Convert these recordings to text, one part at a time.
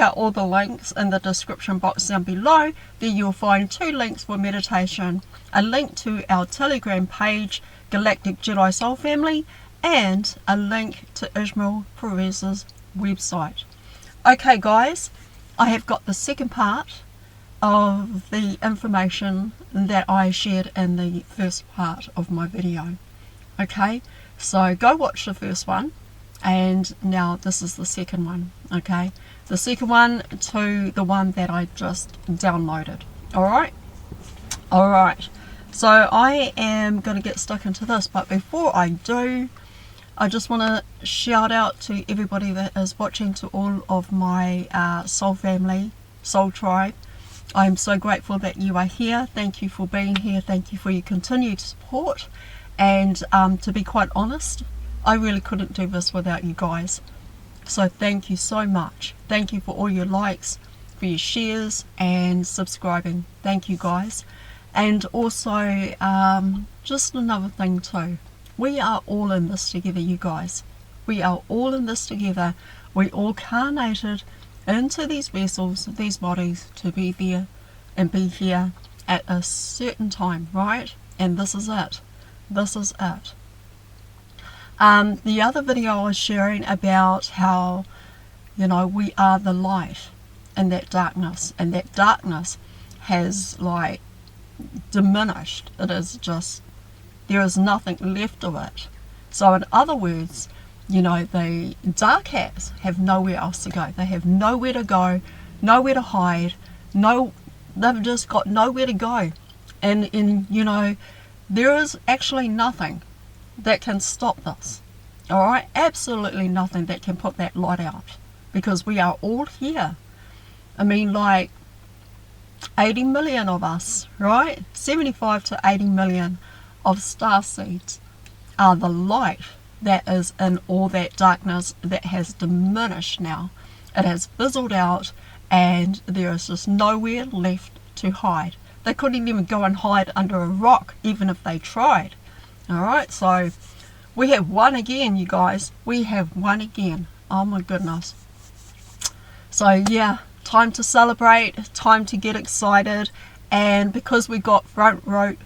out all the links in the description box down below. There you'll find 2 links for meditation, a link to our Telegram page, Galactic Jedi Soul Family, and a link to Ishmael Perez's website. Okay guys, I have got the second part of the information that I shared in the first part of my video. Okay, so go watch the first one, and now this is the second one. Okay, the second one to the one that I just downloaded. Alright, so I am going to get stuck into this, but before I do, I just want to shout out to everybody that is watching, to all of my soul family, soul tribe. I am so grateful that you are here. Thank you for being here. Thank you for your continued support. And to be quite honest, I really couldn't do this without you guys. So thank you so much. Thank you for all your likes, for your shares and subscribing. Thank you guys. And also, just another thing too. We are all in this together, you guys. We are all in this together. We all carnated into these vessels, these bodies, to be there and be here at a certain time, right? And this is it. This is it. The other video I was sharing about how, you know, we are the light in that darkness, and that darkness has like diminished. It is just, there is nothing left of it. So in other words, you know, the dark hats have nowhere else to go. They have nowhere to go, nowhere to hide. They've just got nowhere to go. And you know, there is actually nothing that can stop this. Alright? Absolutely nothing that can put that light out. Because we are all here. I mean, like 80 million of us, right? 75 to 80 million of starseeds are the light that is in all that darkness that has diminished now. It has fizzled out, and there is just nowhere left to hide. They couldn't even go and hide under a rock, even if they tried. Alright, so we have won again, you guys. We have won again. Oh my goodness. So yeah, time to celebrate, time to get excited. And because we got front row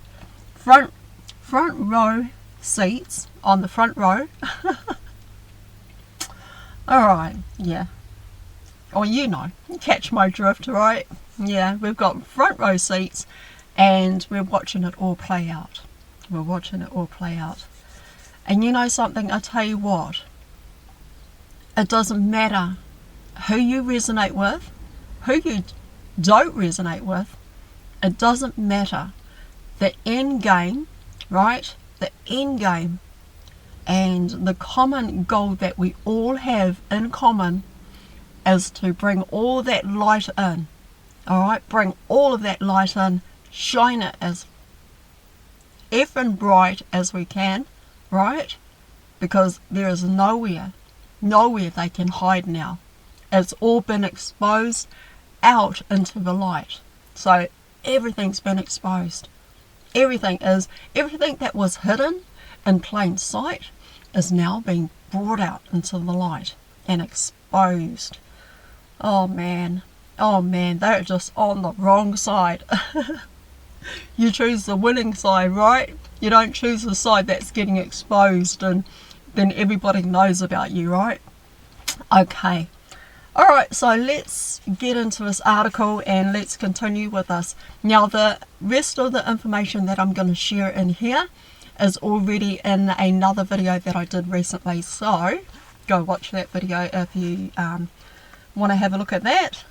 seats on the front row. Alright, yeah. Oh, you know, catch my drift, right? Yeah, we've got front row seats and we're watching it all play out. We're watching it all play out. And you know something, I tell you what, it doesn't matter who you resonate with, who you don't resonate with. It doesn't matter. The end game, right? The end game and the common goal that we all have in common is to bring all that light in. Alright, bring all of that light in, shine it as effing bright as we can, right? Because there is nowhere they can hide now. It's all been exposed out into the light. So everything's been exposed. Everything that was hidden in plain sight is now being brought out into the light and exposed. Oh man, they're just on the wrong side. You choose the winning side, right? You don't choose the side that's getting exposed and then everybody knows about you, right? Okay. Alright, so let's get into this article and let's continue with this. Now the rest of the information that I'm going to share in here is already in another video that I did recently, so go watch that video if you want to have a look at that.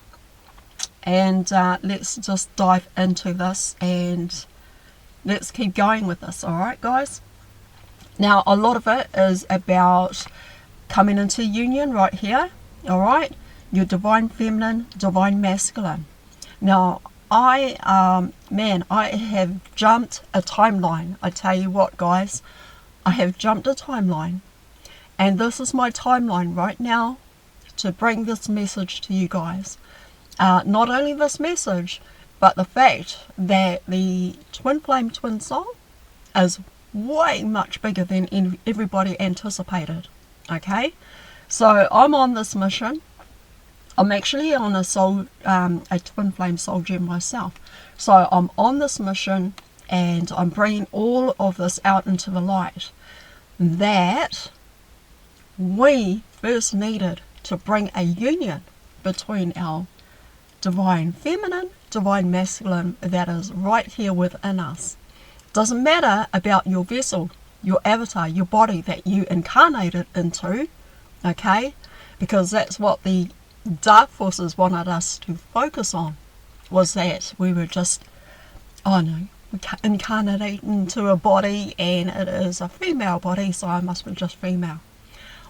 And let's just dive into this and let's keep going with this. Alright guys, now a lot of it is about coming into union right here. Alright, your divine feminine, divine masculine. Now I have jumped a timeline. I tell you what guys, I have jumped a timeline, and this is my timeline right now to bring this message to you guys. Not only this message, but the fact that the twin flame twin soul is way much bigger than everybody anticipated. Okay, so I'm on this mission. I'm actually on a twin flame soul gem myself. So I'm on this mission and I'm bringing all of this out into the light, that we first needed to bring a union between our divine feminine, divine masculine that is right here within us. Doesn't matter about your vessel, your avatar, your body that you incarnated into, okay? Because that's what the dark forces wanted us to focus on, was that we were just, incarnate into a body and it is a female body, so I must be just female.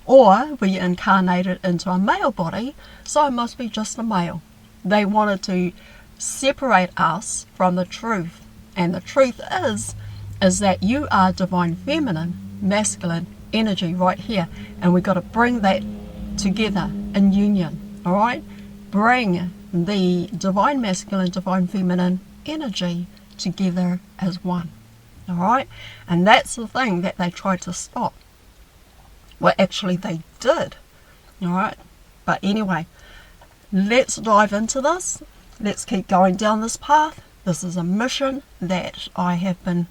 Or we incarnated into a male body, so I must be just a male. They wanted to separate us from the truth. And the truth is that you are divine feminine, masculine energy right here. And we've got to bring that together in union. Alright? Bring the divine masculine, divine feminine energy together as one. Alright? And that's the thing that they tried to stop. Well, actually they did. Alright? But anyway, let's dive into this. Let's keep going down this path. This is a mission that I have been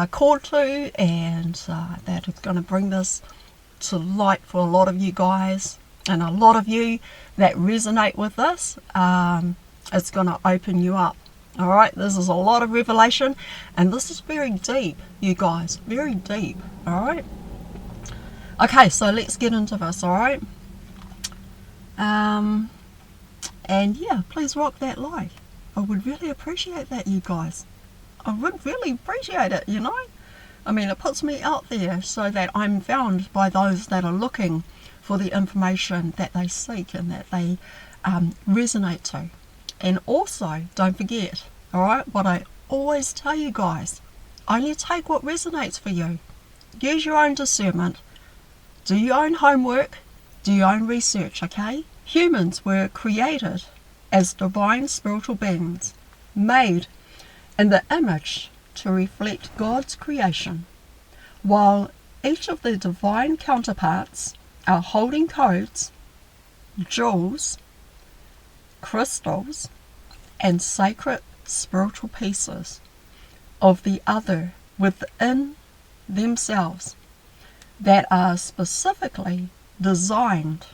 called to, and that is going to bring this to light for a lot of you guys, and a lot of you that resonate with this. It's going to open you up. Alright, this is a lot of revelation, and this is very deep, you guys, very deep. Alright, okay, so let's get into this. Alright, and yeah, please rock that like. I would really appreciate that, you guys. I would really appreciate it, you know. I mean, it puts me out there so that I'm found by those that are looking for the information that they seek and that they resonate to. And also, don't forget, alright, what I always tell you guys, only take what resonates for you. Use your own discernment. Do your own homework. Do your own research, okay? Humans were created as divine spiritual beings, made in the image to reflect God's creation, while each of the divine counterparts are holding codes, jewels, crystals, and sacred spiritual pieces of the other within themselves that are specifically designed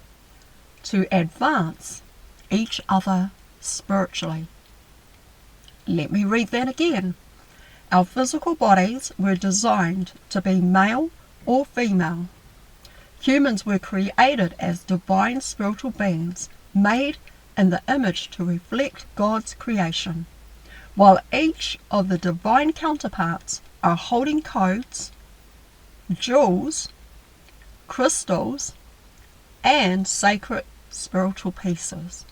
to advance each other spiritually. Let me read that again. Our physical bodies were designed to be male or female. Humans were created as divine spiritual beings, made in the image to reflect God's creation, while each of the divine counterparts are holding codes, jewels, crystals, and sacred spiritual pieces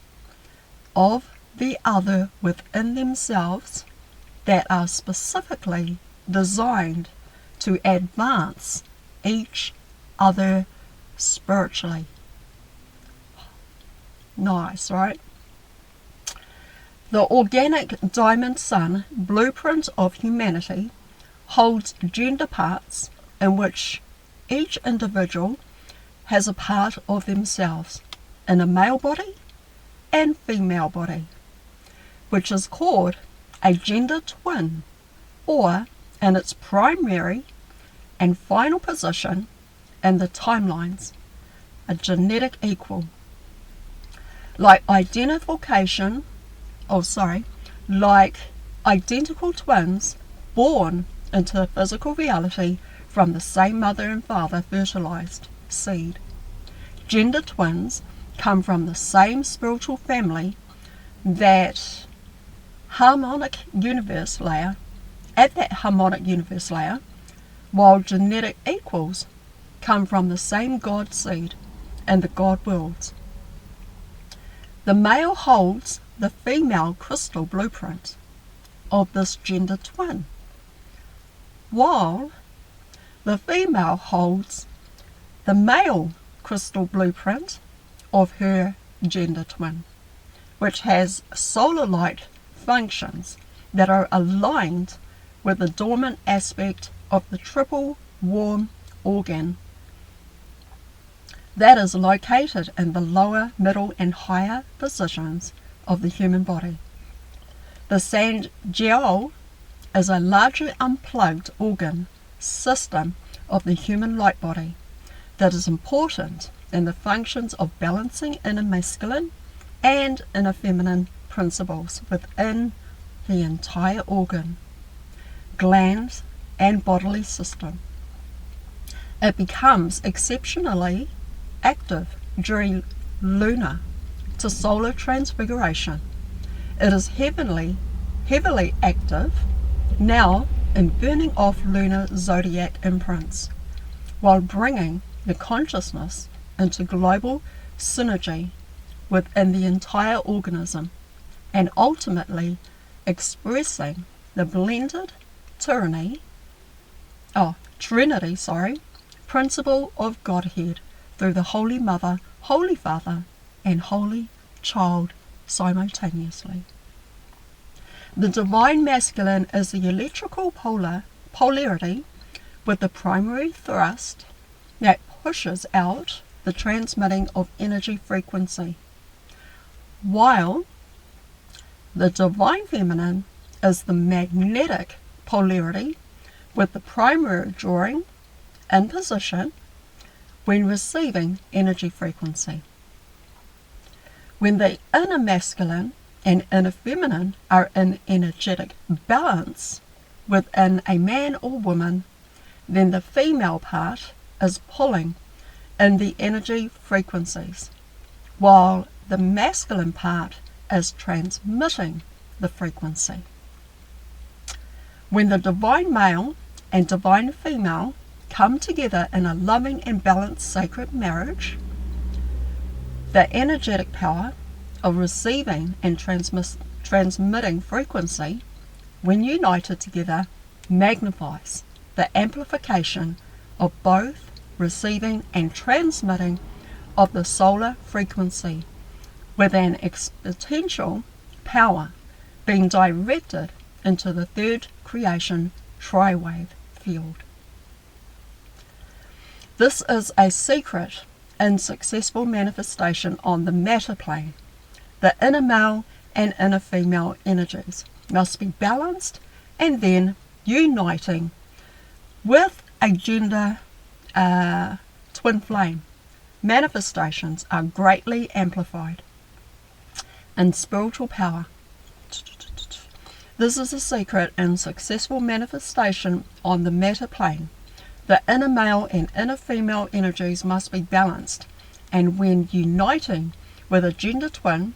of the other within themselves that are specifically designed to advance each other spiritually. Nice, right? The organic diamond sun blueprint of humanity holds gender parts in which each individual has a part of themselves in a male body and female body, which is called a gender twin, or in its primary and final position in the timelines, a genetic equal. Like identical twins born into physical reality from the same mother and father fertilized seed. Gender twins come from the same spiritual family, that harmonic universe layer, while genetic equals come from the same God seed and the God worlds. The male holds the female crystal blueprint of this gender twin, while the female holds the male crystal blueprint of her gender twin, which has solar light functions that are aligned with the dormant aspect of the triple warm organ. that is located in the lower, middle and higher positions of the human body. The sanjiao is a largely unplugged organ system of the human light body that is important in the functions of balancing inner masculine and inner feminine principles within the entire organ, glands and bodily system. It becomes exceptionally active during lunar to solar transfiguration. It is heavily active now in burning off lunar zodiac imprints, while bringing the consciousness into global synergy within the entire organism, and ultimately expressing the blended Trinity principle of Godhead through the Holy Mother, Holy Father, and Holy Child simultaneously. The divine masculine is the electrical polarity with the primary thrust that pushes out the transmitting of energy frequency, while the divine feminine is the magnetic polarity with the primary drawing in position when receiving energy frequency. When the inner masculine and inner feminine are in energetic balance within a man or woman, then the female part is pulling in the energy frequencies, while the masculine part is transmitting the frequency. When the divine male and divine female come together in a loving and balanced sacred marriage, the energetic power of receiving and transmitting frequency, when united together, magnifies the amplification of both receiving and transmitting of the solar frequency, with an exponential power being directed into the third creation tri-wave field. This is a secret and successful manifestation on the matter plane. The inner male and inner female energies must be balanced and then uniting with a gender twin flame. Manifestations are greatly amplified in spiritual power. This is a secret and successful manifestation on the matter plane. The inner male and inner female energies must be balanced, and when uniting with a gender twin,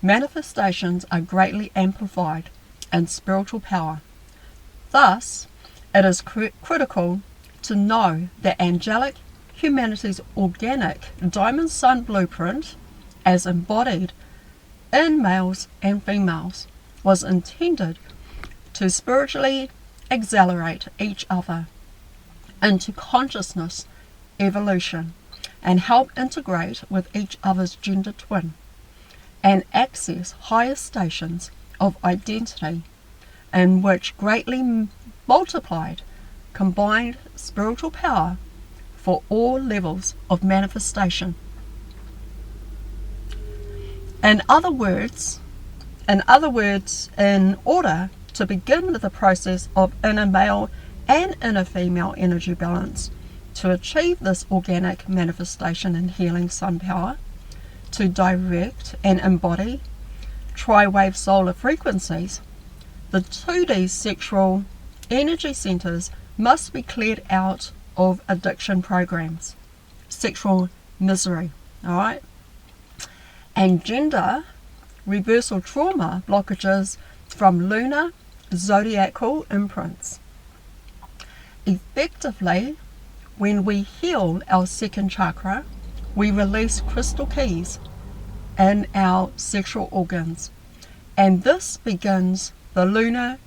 manifestations are greatly amplified in spiritual power. Thus, it is critical to know that angelic humanity's organic diamond sun blueprint, as embodied in males and females, was intended to spiritually accelerate each other into consciousness evolution and help integrate with each other's gender twin and access higher stations of identity in which greatly multiplied combined spiritual power for all levels of manifestation. In other words, in order to begin the process of inner male and inner female energy balance, to achieve this organic manifestation and healing sun power, to direct and embody tri-wave solar frequencies, the 2D sexual energy centers must be cleared out of addiction programs, sexual misery, alright, and gender reversal trauma blockages from lunar zodiacal imprints. Effectively, when we heal our second chakra, we release crystal keys in our sexual organs, and this begins the lunar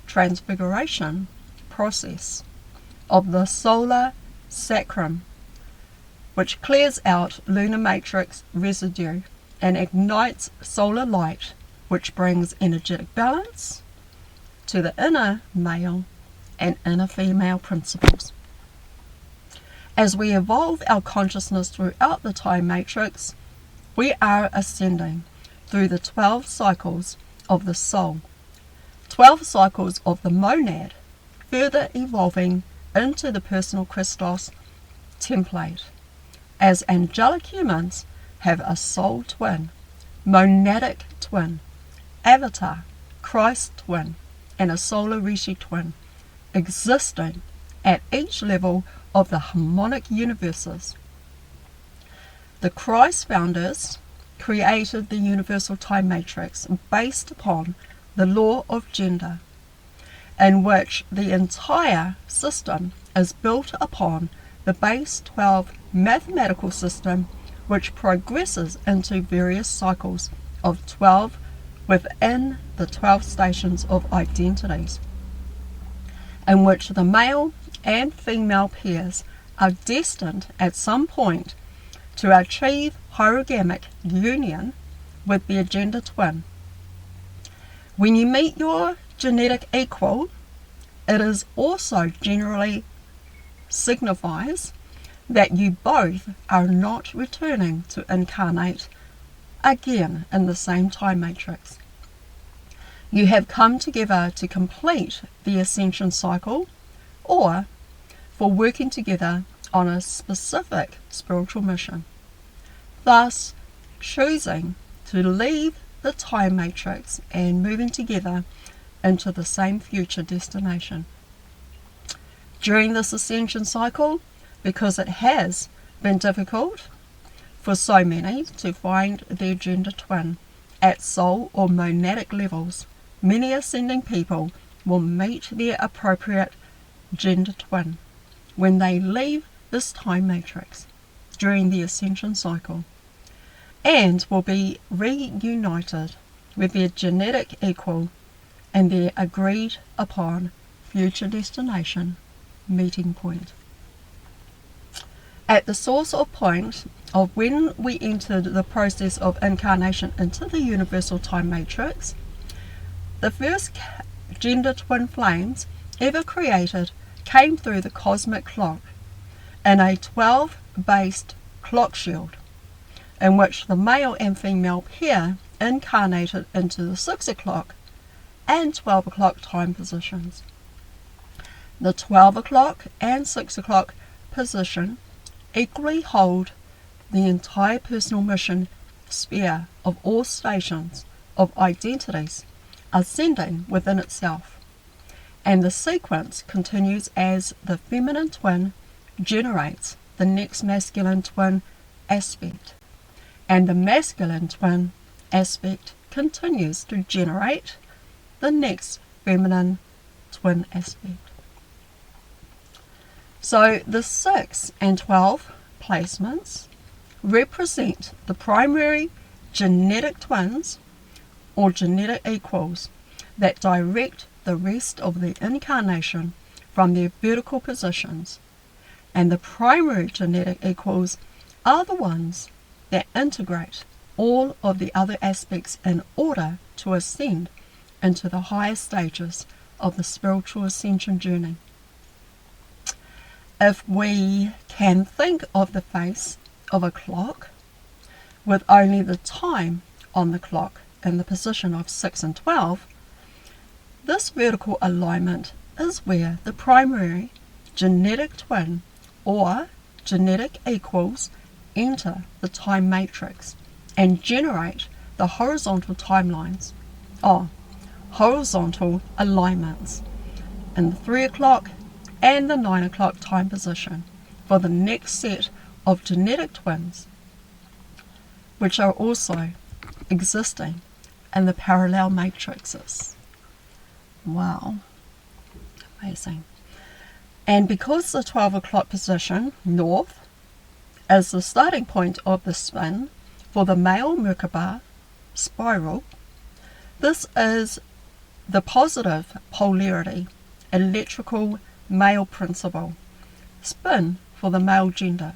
transfiguration process of the solar sacrum, which clears out lunar matrix residue and ignites solar light, which brings energetic balance to the inner male and inner female principles. As we evolve our consciousness throughout the time matrix, we are ascending through the 12 cycles of the soul, 12 cycles of the monad, further evolving into the personal Christos template, as angelic humans have a soul twin, monadic twin, avatar, Christ twin, and a solar rishi twin, existing at each level of the harmonic universes. The Christ founders created the universal time matrix based upon the law of gender, in which the entire system is built upon the base 12 mathematical system, which progresses into various cycles of 12 within the 12 stations of identities, in which the male and female pairs are destined at some point to achieve orogamic union with their gender twin. When you meet your genetic equal, it is also generally signifies that you both are not returning to incarnate again in the same time matrix. You have come together to complete the ascension cycle, or for working together on a specific spiritual mission, thus choosing to leave the time matrix and moving together into the same future destination. During this ascension cycle, because it has been difficult for so many to find their gender twin at soul or monadic levels, many ascending people will meet their appropriate gender twin when they leave this time matrix during the ascension cycle, and will be reunited with their genetic equal and their agreed upon future destination meeting point. At the source or point of when we entered the process of incarnation into the universal time matrix, the first gender twin flames ever created came through the cosmic clock in a 12-based clock shield, in which the male and female pair incarnated into the 6 o'clock and 12 o'clock time positions. The 12 o'clock and 6 o'clock position equally hold the entire personal mission sphere of all stations of identities ascending within itself, and the sequence continues as the feminine twin generates the next masculine twin aspect, and the masculine twin aspect continues to generate the next feminine twin aspect. So the 6 and 12 placements represent the primary genetic twins or genetic equals that direct the rest of the incarnation from their vertical positions, and the primary genetic equals are the ones that integrate all of the other aspects in order to ascend into the higher stages of the spiritual ascension journey. If we can think of the face of a clock with only the time on the clock in the position of 6 and 12, this vertical alignment is where the primary genetic twin or genetic equals enter the time matrix and generate the horizontal timelines, or horizontal alignments, in the 3 o'clock and the 9 o'clock time position for the next set of genetic twins, which are also existing in the parallel matrices. Wow, amazing. And because the 12 o'clock position north is the starting point of the spin for the male Merkaba spiral, this is the positive polarity electrical male principle spin for the male gender.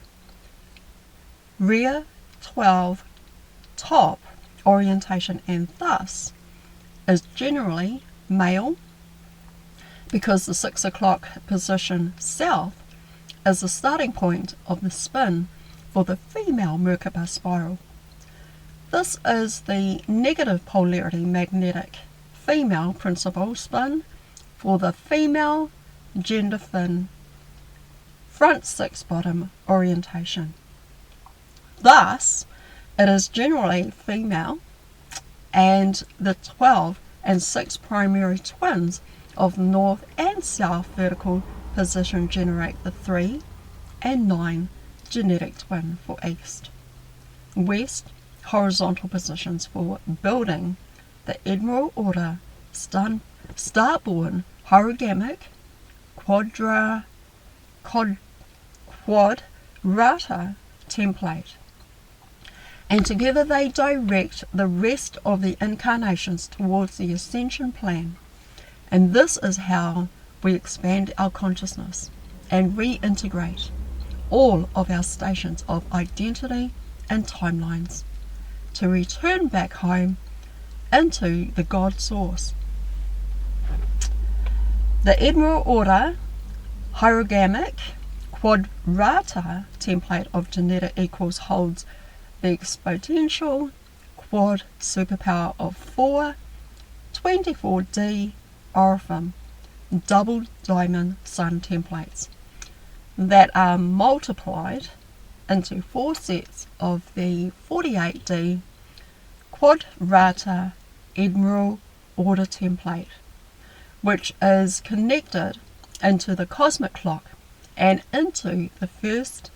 Rear 12 top orientation, and thus is generally male, because the 6 o'clock position south is the starting point of the spin for the female Merkaba spiral. This is the negative polarity magnetic female principal spin for the female gender fin front 6 bottom orientation. Thus, it is generally female, and the 12 and 6 primary twins of north and south vertical position generate the 3 and 9 genetic twin for east. West horizontal positions for building the Admiral Order starborn origamic quadrata template, and together they direct the rest of the incarnations towards the ascension plan. And this is how we expand our consciousness and reintegrate all of our stations of identity and timelines to return back home into the God source. The Admiral Order origamic quadrata template of genetic equals holds the exponential quad superpower of 4 24D Orphan double diamond sun templates that are multiplied into 4 sets of the 48D quadrata Admiral Order template, which is connected into the cosmic clock and into the first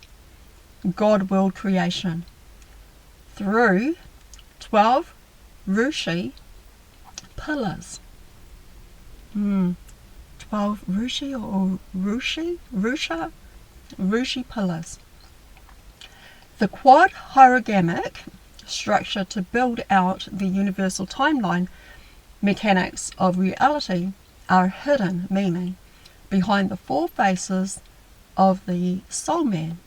God world creation through 12 Rushi pillars. 12 Rushi or Rushi pillars. The quad origamic structure to build out the universal timeline mechanics of reality are hidden meaning behind the 4 faces of the soul man,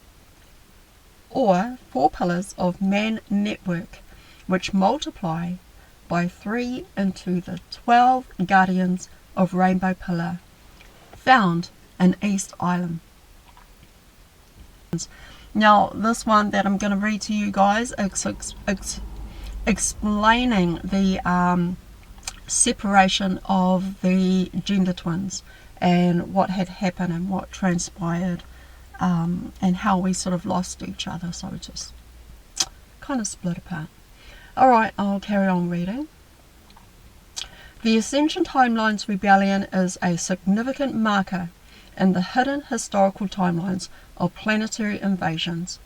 or 4 pillars of man network, which multiply by 3 into the 12 guardians of rainbow pillar found in East Island. Now this one that I'm going to read to you guys is explaining the separation of the gender twins and what had happened and what transpired, and how we sort of lost each other, so it just kind of split apart. Alright, I'll carry on reading. The Ascension Timelines Rebellion is a significant marker in the hidden historical timelines of planetary invasions,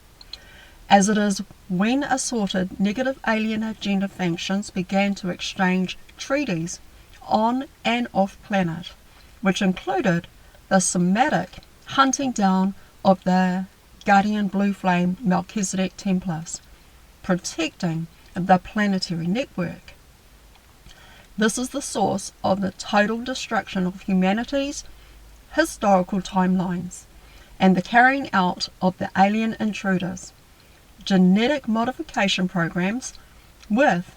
as it is when assorted negative alien agenda factions began to exchange treaties on and off planet, which included the Semitic hunting down of the Guardian Blue Flame Melchizedek Templars, protecting the planetary network. This is the source of the total destruction of humanity's historical timelines and the carrying out of the alien intruders' genetic modification programs with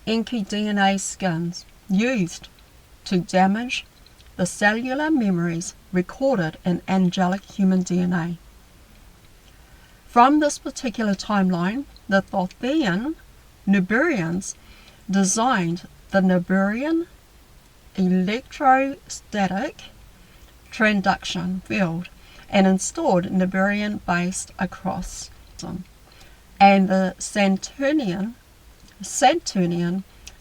Enki DNA skins used to damage the cellular memories recorded in angelic human DNA. From this particular timeline, the Thothian Nuburians designed the Nuburian electrostatic transduction field and installed Nuburian-based across them, and the Saturnian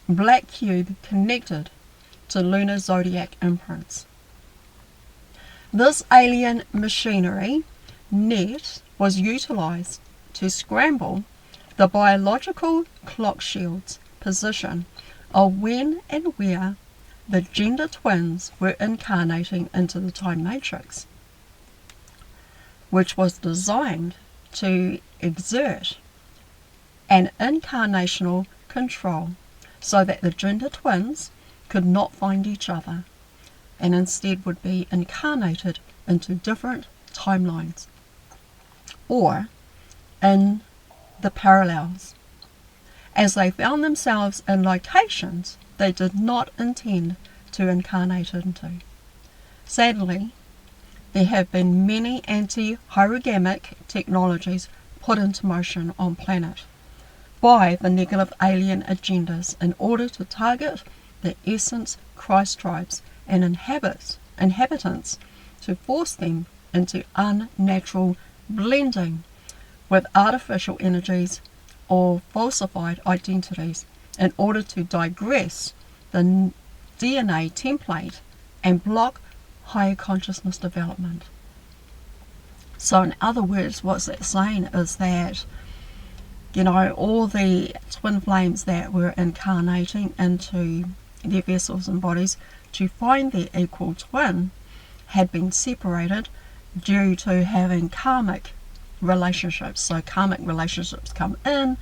black cube connected to lunar zodiac imprints. This alien machinery net was utilized to scramble the biological clock shield's position of when and where the gender twins were incarnating into the time matrix, which was designed to exert an incarnational control so that the gender twins could not find each other and instead would be incarnated into different timelines or in the parallels, as they found themselves in locations they did not intend to incarnate into. Sadly, there have been many anti-hierogamic technologies put into motion on planet by the negative alien agendas in order to target the essence Christ tribes and inhabitants to force them into unnatural blending with artificial energies or falsified identities in order to digress the DNA template and block higher consciousness development. So in other words, what's that saying is that, you know, all the twin flames that were incarnating into their vessels and bodies to find their equal twin had been separated due to having karmic relationships. So karmic relationships come in,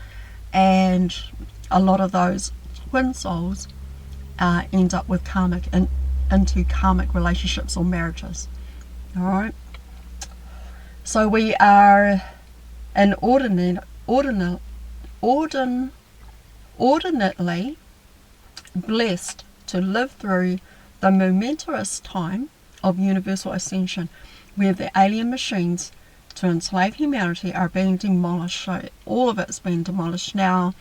and a lot of those twin souls end up with into karmic relationships or marriages. Alright? So we are inordinately blessed to live through the momentous time of universal ascension, where the alien machines to enslave humanity are being demolished. So all of it's been demolished now,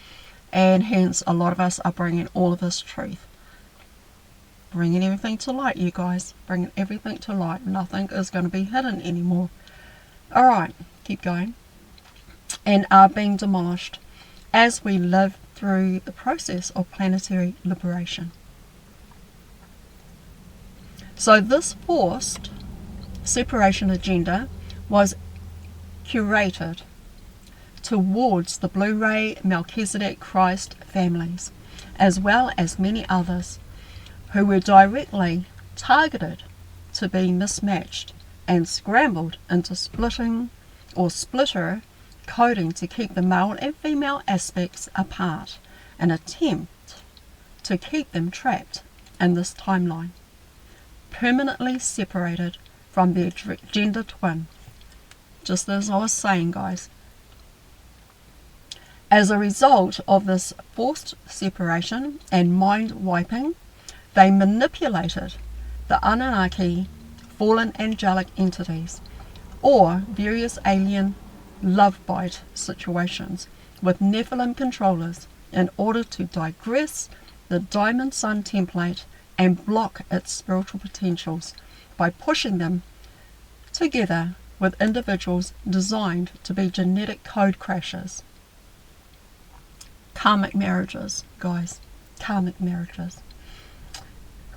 and hence a lot of us are bringing all of this truth. Bringing everything to light, you guys. Bringing everything to light. Nothing is going to be hidden anymore. Alright, keep going. And are being demolished as we live through the process of planetary liberation. So this forced separation agenda was curated towards the Blu-ray Melchizedek Christ families, as well as many others who were directly targeted to be mismatched and scrambled into splitter coding to keep the male and female aspects apart, an attempt to keep them trapped in this timeline, permanently separated from their gender twin. Just as I was saying, guys. As a result of this forced separation and mind wiping, they manipulated the Anunnaki fallen angelic entities or various alien love bite situations with Nephilim controllers in order to digress the Diamond Sun template and block its spiritual potentials by pushing them together with individuals designed to be genetic code crashers. Karmic marriages, guys. Karmic marriages.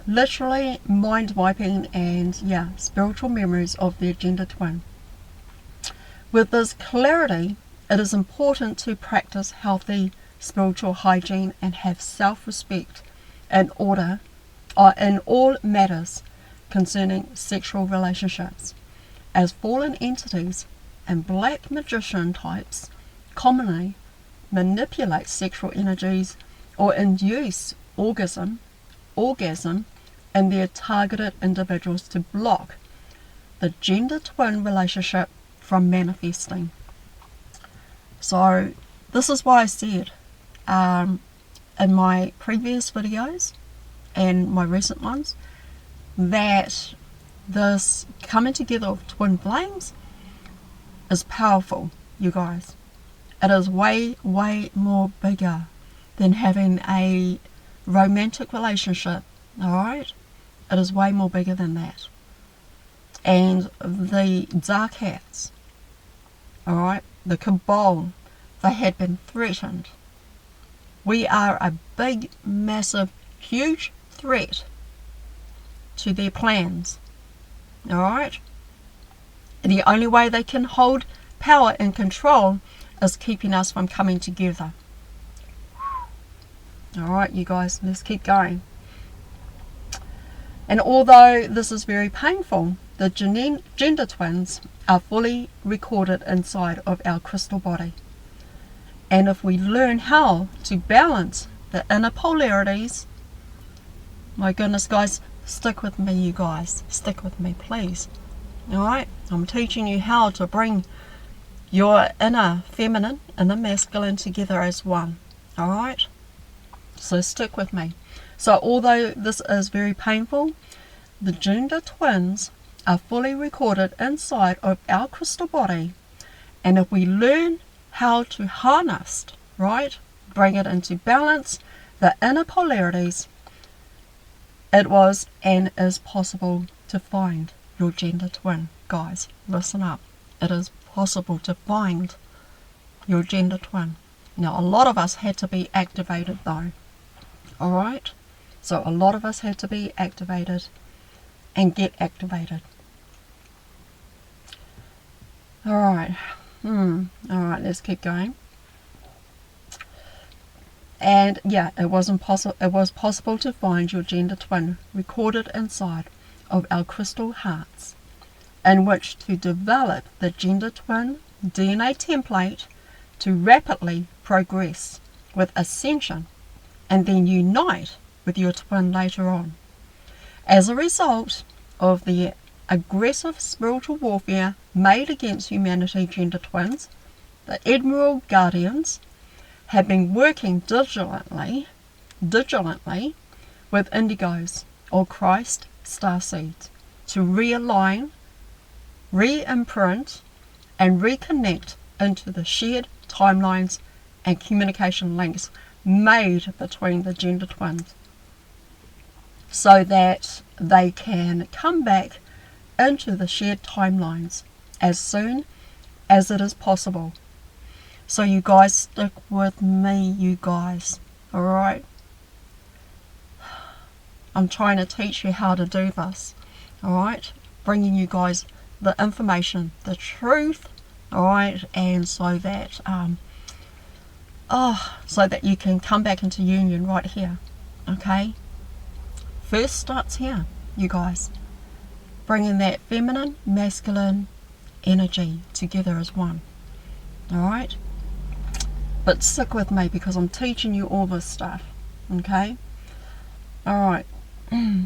Literally mind wiping and spiritual memories of their gender twin. With this clarity, it is important to practice healthy spiritual hygiene and have self-respect in all matters concerning sexual relationships, as fallen entities and black magician types commonly manipulate sexual energies or induce orgasm in their targeted individuals to block the gender twin relationship from manifesting. So this is why I said in my previous videos and my recent ones that this coming together of twin flames is powerful, you guys. It is way more bigger than having a romantic relationship. Alright? It is way more bigger than that. And the dark hats, alright, the cabal, they had been threatened. We are a big, massive, huge threat to their plans. Alright? And the only way they can hold power and control is keeping us from coming together. Alright, you guys, let's keep going. And although this is very painful, the gender twins are fully recorded inside of our crystal body. And if we learn how to balance the inner polarities, my goodness, guys, stick with me, you guys. Stick with me, please. Alright? I'm teaching you how to bring your inner feminine and the masculine together as one. Alright? So stick with me. So although this is very painful, the gender twins are fully recorded inside of our crystal body. And if we learn how to harness, right, bring it into balance, the inner polarities, it was and is possible to find your gender twin. Guys, listen up. It is possible to find your gender twin. Now, a lot of us had to be activated though. Alright? So a lot of us had to be activated and get activated. Alright. Alright, let's keep going. And yeah, it was possible to find your gender twin recorded inside of our crystal hearts, in which to develop the gender twin DNA template to rapidly progress with ascension and then unite with your twin later on. As a result of the aggressive spiritual warfare made against humanity gender twins, the Emerald Guardians have been working diligently with indigos or Christ starseeds to realign, re-imprint and reconnect into the shared timelines and communication links made between the gender twins, so that they can come back into the shared timelines as soon as it is possible. So you guys stick with me, you guys, alright? I'm trying to teach you how to do this, alright? Bringing you guys the information, the truth, alright? And so that, so that you can come back into union right here, okay? First starts here, you guys. Bringing that feminine, masculine energy together as one, alright? But stick with me because I'm teaching you all this stuff, okay? Alright. And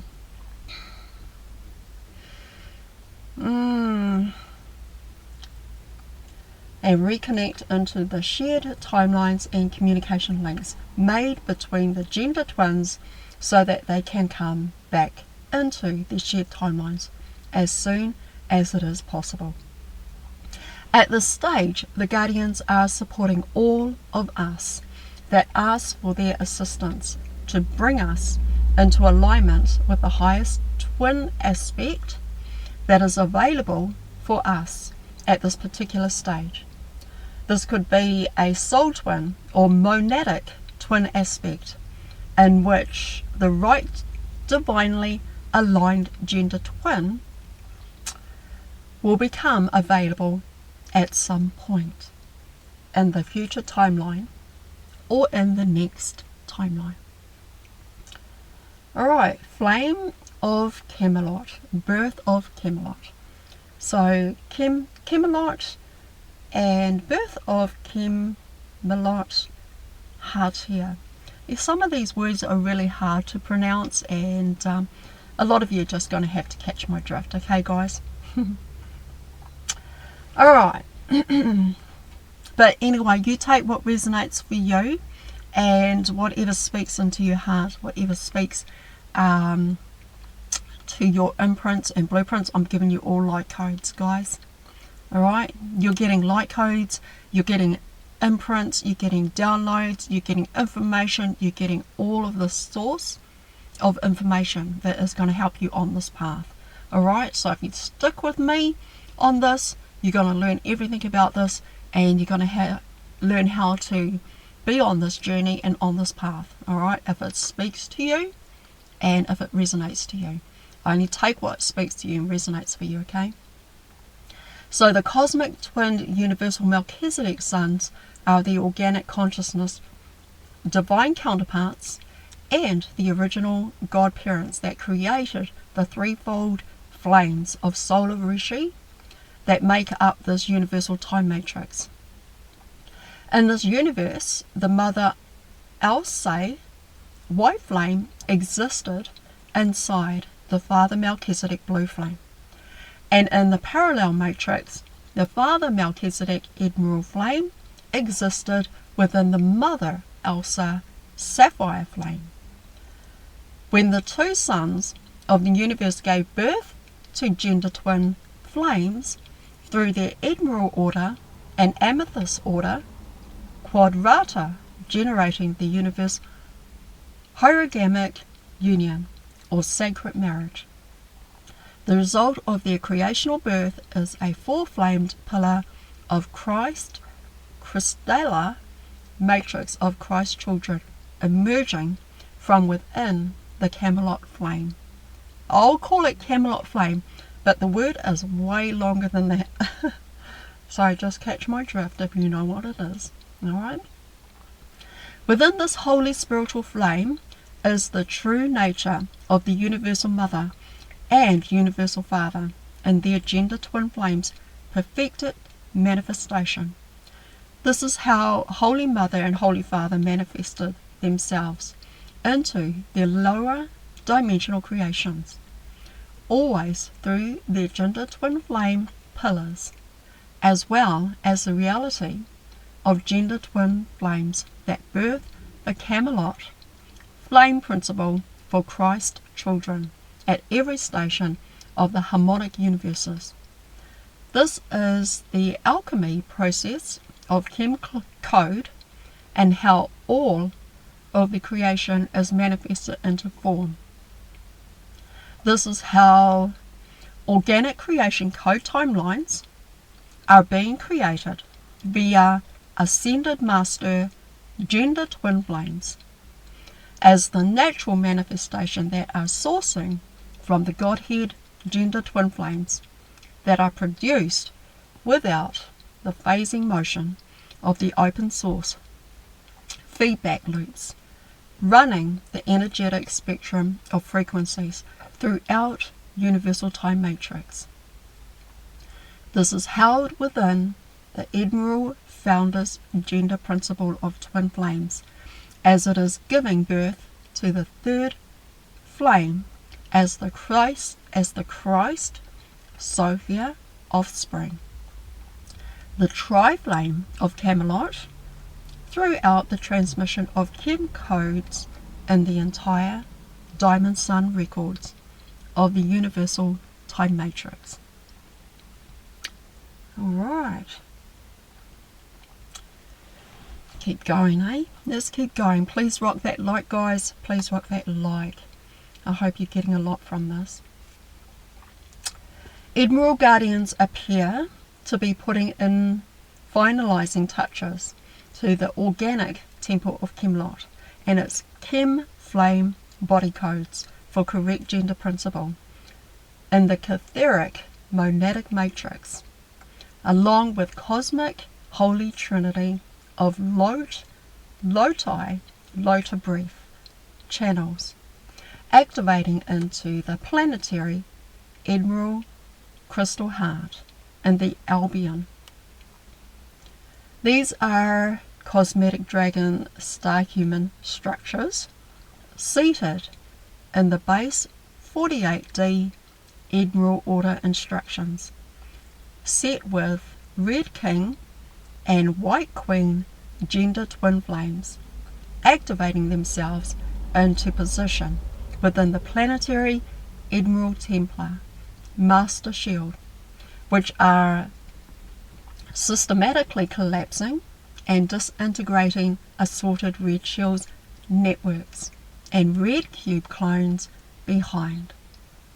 reconnect into the shared timelines and communication links made between the gender twins so that they can come back into the shared timelines as soon as it is possible. At this stage, the Guardians are supporting all of us that ask for their assistance to bring us into alignment with the highest twin aspect that is available for us at this particular stage. This could be a soul twin or monadic twin aspect in which the right divinely aligned gender twin will become available at some point in the future timeline or in the next timeline. Alright, Flame of Camelot, Birth of Camelot. So Camelot and Birth of Camelot, heart here. Some of these words are really hard to pronounce, and a lot of you are just going to have to catch my drift, okay guys? Alright. But anyway, you take what resonates for you, and whatever speaks into your heart, whatever speaks to your imprints and blueprints. I'm giving you all light codes, guys. Alright, you're getting light codes, you're getting imprints, you're getting downloads, you're getting information, you're getting all of the source of information that is going to help you on this path. Alright, so if you stick with me on this, you're going to learn everything about this, and you're going to learn how to be on this journey and on this path. Alright, if it speaks to you and if it resonates to you. Only take what speaks to you and resonates for you, okay? So the cosmic twin universal Melchizedek sons are the organic consciousness divine counterparts and the original God parents that created the threefold flames of solar Rishi that make up this universal time matrix. In this universe, the mother Alcei white flame existed inside the father Melchizedek blue flame. And in the parallel matrix, the father Melchizedek emerald flame existed within the mother Elsa sapphire flame. When the two sons of the universe gave birth to gender twin flames through their emerald order and amethyst order, quadrata, generating the universe horogamic union or sacred marriage. The result of their creational birth is a four-flamed pillar of Christ, crystallar matrix of Christ children emerging from within the Camelot flame. I'll call it Camelot flame, but the word is way longer than that. So just catch my drift if you know what it is. Alright? Within this holy spiritual flame is the true nature of the Universal Mother and Universal Father in their gender twin flames perfected manifestation. This is how Holy Mother and Holy Father manifested themselves into their lower dimensional creations, always through their gender twin flame pillars, as well as the reality of gender twin flames that birth the Camelot flame principle for Christ children at every station of the harmonic universes. This is the alchemy process of Chem Code and how all of the creation is manifested into form. This is how organic creation code timelines are being created via ascended master gender twin flames as the natural manifestation that are sourcing from the Godhead gender twin flames that are produced without the phasing motion of the open source feedback loops running the energetic spectrum of frequencies throughout universal time matrix. This is held within the Emerald Founder's gender principle of twin flames, as it is giving birth to the third flame as the Christ Sophia offspring. The tri-flame of Camelot throughout the transmission of Chem codes in the entire Diamond Sun records of the universal time matrix. Alright. Keep going, eh? Let's keep going. Please rock that like, guys. Please rock that like. I hope you're getting a lot from this. Emerald Guardians appear to be putting in finalizing touches to the organic temple of Camelot and its Chem flame body codes for correct gender principle in the Catheric monadic matrix, along with cosmic holy trinity of loti brief channels activating into the planetary emerald crystal heart and the Albion. These are cosmetic dragon star human structures seated in the base 48D Emerald Order instructions, set with Red King and White Queen gender twin flames, activating themselves into position within the planetary Emerald Templar Master Shield, which are systematically collapsing and disintegrating assorted red shields networks and red cube clones behind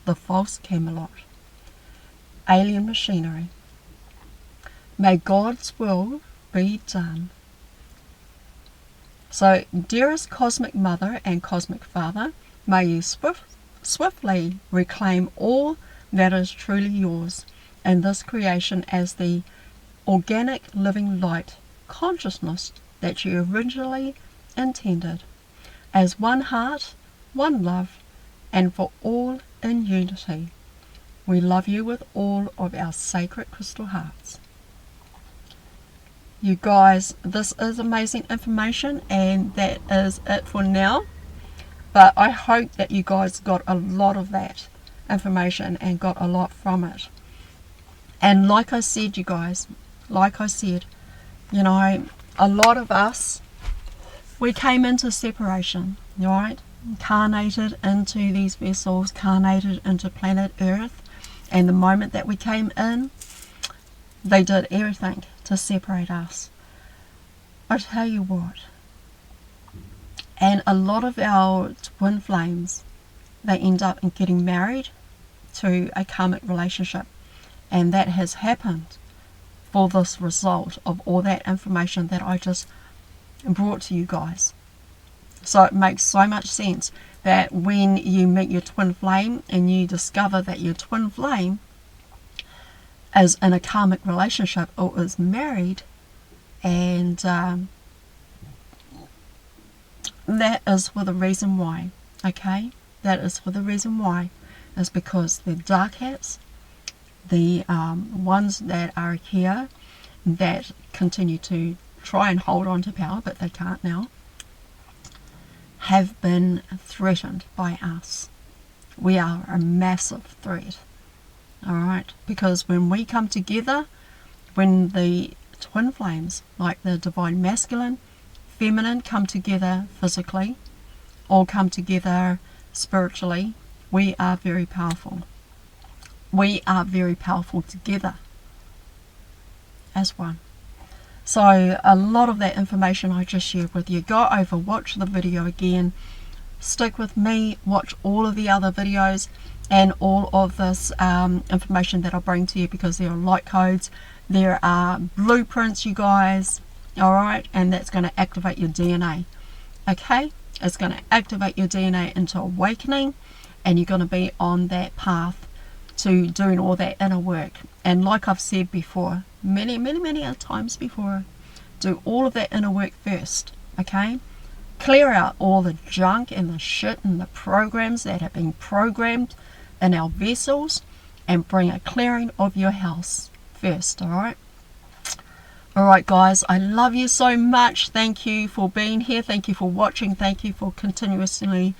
the false Camelot alien machinery. May God's will be done. So, dearest Cosmic Mother and Cosmic Father, may you swiftly reclaim all that is truly yours in this creation as the organic living light consciousness that you originally intended, as one heart, one love, and for all in unity. We love you with all of our sacred crystal hearts. You guys, this is amazing information, and that is it for now. But I hope that you guys got a lot of that information and got a lot from it. And like I said, you guys, you know, a lot of us, we came into separation, right? Carnated into these vessels, carnated into planet Earth, And the moment that we came in, they did everything to separate us. I tell you what, and a lot of our twin flames, they end up in getting married to a karmic relationship, and that has happened for this result of all that information that I just brought to you guys. So it makes so much sense that when you meet your twin flame and you discover that your twin flame is in a karmic relationship or is married, and that is for the reason why, okay? That is for the reason why. Is because the dark hats, the ones that are here that continue to try and hold on to power, but they can't now, have been threatened by us. We are a massive threat. Alright? Because when we come together, when the twin flames, like the divine masculine, feminine, come together physically, or come together spiritually, we are very powerful. We are very powerful together as one. So a lot of that information I just shared with you, go over, watch the video again, stick with me, watch all of the other videos and all of this information that I bring to you, because there are light codes, there are blueprints, you guys, alright, and that's going to activate your DNA, okay? It's going to activate your DNA into awakening, and you're going to be on that path to doing all that inner work. And like I've said before, many times before, do all of that inner work first, okay? Clear out all the junk and the shit and the programs that have been programmed in our vessels, and bring a clearing of your house first, alright? Alright guys, I love you so much. Thank you for being here. Thank you for watching. Thank you for continuously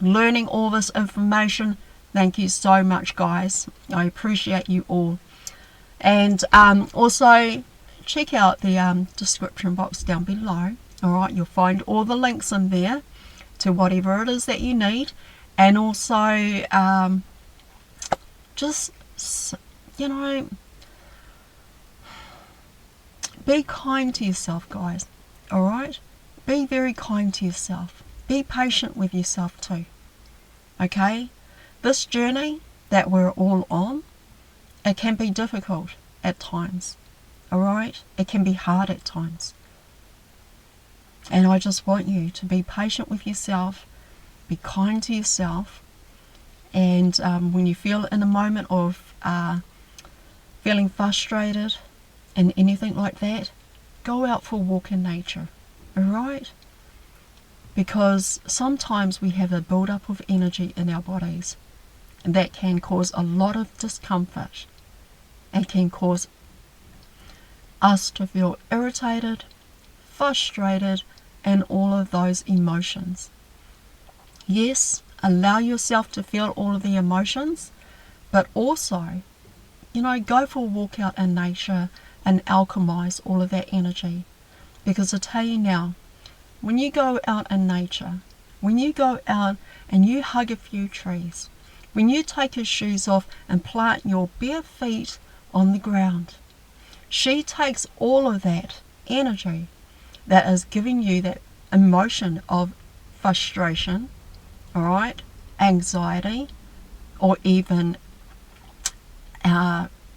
learning all this information. Thank you so much, guys. I appreciate you all. And also check out the description box down below. Alright, you'll find all the links in there to whatever it is that you need. And also just, you know, be kind to yourself, guys. Alright? Be very kind to yourself. Be patient with yourself too. Okay? This journey that we're all on, it can be difficult at times. Alright? It can be hard at times. And I just want you to be patient with yourself. Be kind to yourself. And when you feel in a moment of feeling frustrated and anything like that, go out for a walk in nature. Alright? Because sometimes we have a build-up of energy in our bodies, and that can cause a lot of discomfort and can cause us to feel irritated, frustrated, and all of those emotions. Yes, allow yourself to feel all of the emotions, but also, you know, go for a walk out in nature and alchemize all of that energy. Because I tell you now, when you go out in nature, when you go out and you hug a few trees, when you take your shoes off and plant your bare feet on the ground, she takes all of that energy that is giving you that emotion of frustration, alright, anxiety, or even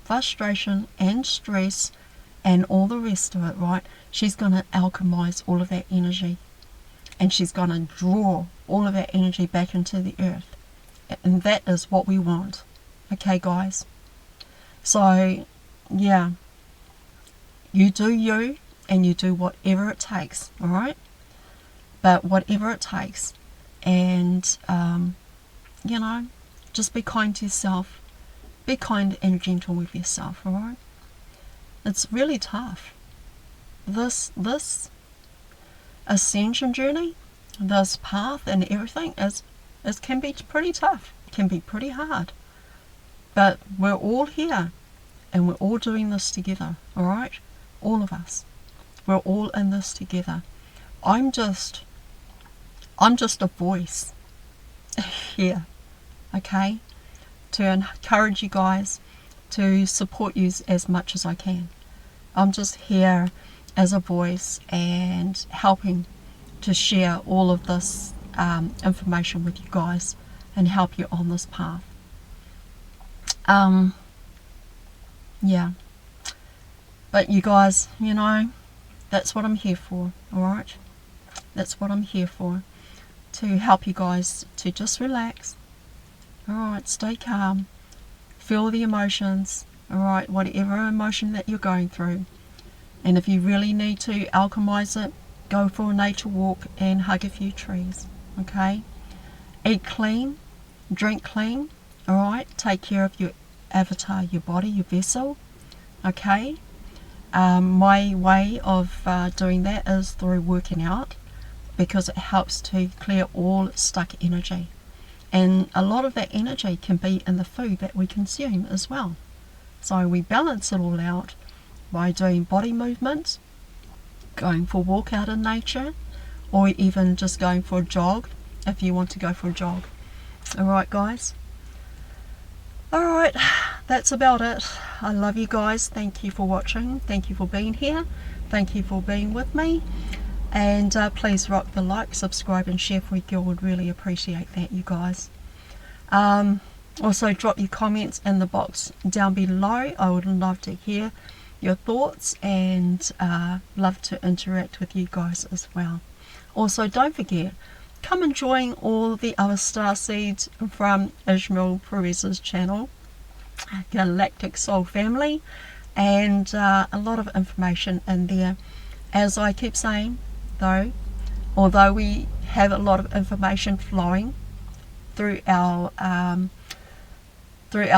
frustration and stress and all the rest of it, right? She's going to alchemize all of that energy, and she's going to draw all of that energy back into the earth. And that is what we want. Okay, guys? So, yeah. You do you, and you do whatever it takes, alright? But whatever it takes. And, you know, just be kind to yourself. Be kind and gentle with yourself, alright? It's really tough. This ascension journey, this path and everything can be pretty tough. It can be pretty hard. But we're all here, and we're all doing this together, alright? All of us. We're all in this together. I'm just a voice here, okay? to encourage you guys, to support you as much as I can. I'm just here as a voice and helping to share all of this information with you guys and help you on this path. Yeah, but you guys, you know, that's what I'm here for. Alright, that's what I'm here for, to help you guys to just relax. Alright, stay calm, feel the emotions. Alright, whatever emotion that you're going through, and if you really need to alchemize it, go for a nature walk and hug a few trees. Okay, eat clean, drink clean. Alright, take care of your avatar, your body, your vessel. Okay, my way of doing that is through working out, because it helps to clear all stuck energy, and a lot of that energy can be in the food that we consume as well. So we balance it all out by doing body movements, going for a walk out in nature, or even just going for a jog if you want to go for a jog. Alright guys, alright, that's about it. I love you guys. Thank you for watching, thank you for being here, thank you for being with me, and please rock the like, subscribe and share for you. Would really appreciate that, you guys. Also drop your comments in the box down below. I would love to hear your thoughts and love to interact with you guys as well. Also, don't forget, come and join all the other starseeds from Ishmael Perez's channel, Galactic Soul Family, and a lot of information in there. As I keep saying though, although we have a lot of information flowing through our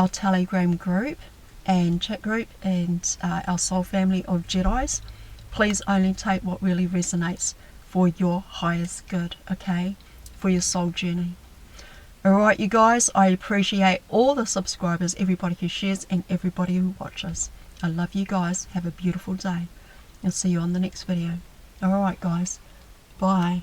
Telegram group and chat group and our soul family of Jedis, please only take what really resonates for your highest good, okay, for your soul journey. Alright you guys, I appreciate all the subscribers, everybody who shares and everybody who watches. I love you guys. Have a beautiful day. I'll see you on the next video. Alright guys, bye.